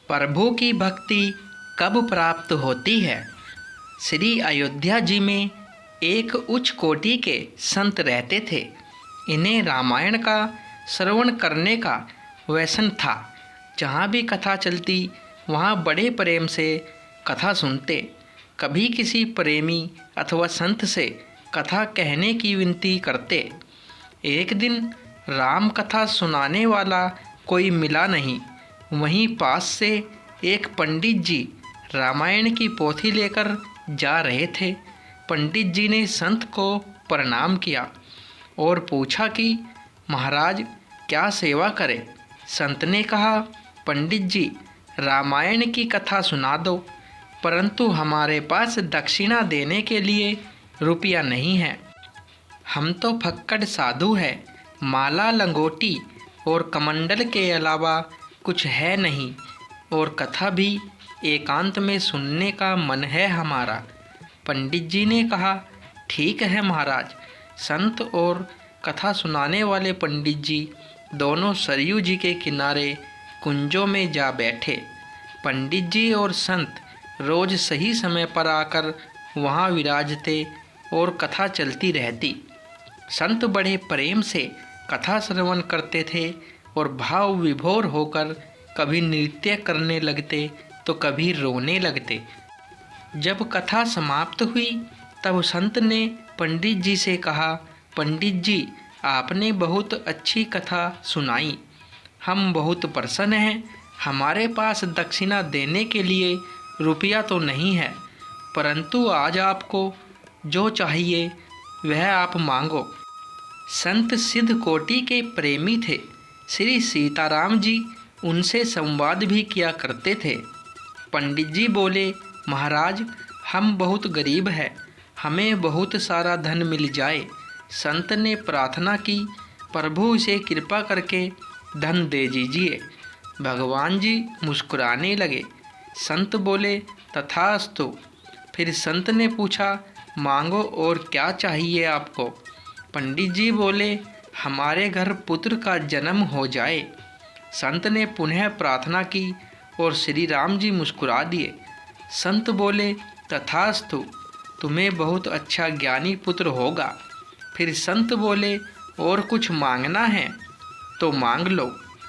प्रभु की भक्ति कब प्राप्त होती है। श्री अयोध्या जी में एक उच्च कोटि के संत रहते थे। इन्हें रामायण का श्रवण करने का व्यसन था। जहाँ भी कथा चलती वहाँ बड़े प्रेम से कथा सुनते। कभी किसी प्रेमी अथवा संत से कथा कहने की विनती करते। एक दिन राम कथा सुनाने वाला कोई मिला नहीं। वहीं पास से एक पंडित जी रामायण की पोथी लेकर जा रहे थे। पंडित जी ने संत को प्रणाम किया और पूछा कि महाराज क्या सेवा करें। संत ने कहा, पंडित जी रामायण की कथा सुना दो, परंतु हमारे पास दक्षिणा देने के लिए रुपया नहीं है। हम तो फक्कड़ साधु हैं, माला लंगोटी और कमंडल के अलावा कुछ है नहीं, और कथा भी एकांत में सुनने का मन है हमारा। पंडित जी ने कहा, ठीक है महाराज। संत और कथा सुनाने वाले पंडित जी दोनों सरयू जी के किनारे कुंजों में जा बैठे। पंडित जी और संत रोज सही समय पर आकर वहाँ विराजते और कथा चलती रहती। संत बड़े प्रेम से कथा श्रवण करते थे और भाव विभोर होकर कभी नृत्य करने लगते तो कभी रोने लगते। जब कथा समाप्त हुई तब संत ने पंडित जी से कहा, पंडित जी आपने बहुत अच्छी कथा सुनाई, हम बहुत प्रसन्न हैं। हमारे पास दक्षिणा देने के लिए रुपया तो नहीं है, परंतु आज आपको जो चाहिए वह आप मांगो। संत सिद्ध कोटि के प्रेमी थे। श्री सीताराम जी उनसे संवाद भी किया करते थे। पंडित जी बोले, महाराज हम बहुत गरीब हैं, हमें बहुत सारा धन मिल जाए। संत ने प्रार्थना की, प्रभु इसे कृपा करके धन दे दीजिए। भगवान जी मुस्कुराने लगे। संत बोले, तथास्तु। फिर संत ने पूछा, मांगो और क्या चाहिए आपको। पंडित जी बोले, हमारे घर पुत्र का जन्म हो जाए। संत ने पुनः प्रार्थना की और श्री राम जी मुस्कुरा दिए। संत बोले, तथास्तु, तुम्हें बहुत अच्छा ज्ञानी पुत्र होगा। फिर संत बोले, और कुछ मांगना है तो मांग लो।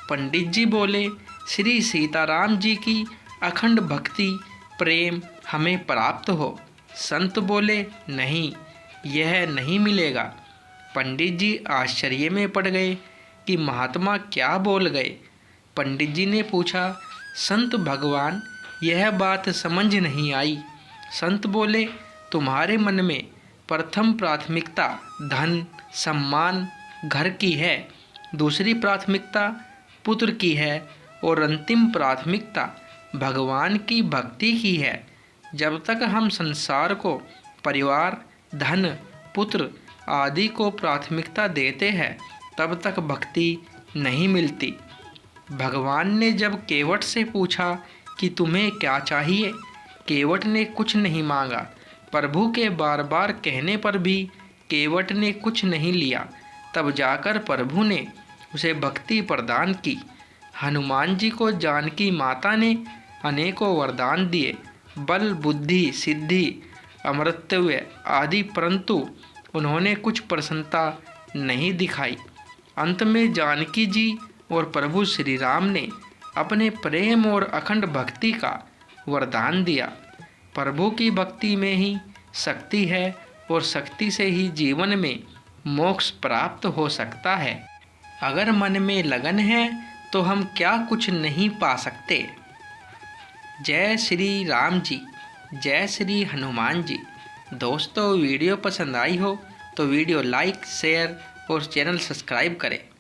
पंडित जी बोले, श्री सीताराम जी की अखंड भक्ति प्रेम हमें प्राप्त हो। संत बोले, नहीं, यह नहीं मिलेगा। पंडित जी आश्चर्य में पड़ गए कि महात्मा क्या बोल गए। पंडित जी ने पूछा, संत भगवान यह बात समझ नहीं आई। संत बोले, तुम्हारे मन में प्रथम प्राथमिकता धन सम्मान घर की है, दूसरी प्राथमिकता पुत्र की है और अंतिम प्राथमिकता भगवान की भक्ति की है। जब तक हम संसार को परिवार धन पुत्र आदि को प्राथमिकता देते हैं तब तक भक्ति नहीं मिलती। भगवान ने जब केवट से पूछा कि तुम्हें क्या चाहिए, केवट ने कुछ नहीं मांगा। प्रभु के बार बार कहने पर भी केवट ने कुछ नहीं लिया। तब जाकर प्रभु ने उसे भक्ति प्रदान की। हनुमान जी को जानकी माता ने अनेकों वरदान दिए, बल बुद्धि सिद्धि अमृतत्व आदि, परंतु उन्होंने कुछ प्रसन्नता नहीं दिखाई। अंत में जानकी जी और प्रभु श्री राम ने अपने प्रेम और अखंड भक्ति का वरदान दिया। प्रभु की भक्ति में ही शक्ति है और शक्ति से ही जीवन में मोक्ष प्राप्त हो सकता है। अगर मन में लगन है तो हम क्या कुछ नहीं पा सकते। जय श्री राम जी, जय श्री हनुमान जी। दोस्तों वीडियो पसंद आई हो तो वीडियो लाइक शेयर और चैनल सब्सक्राइब करें।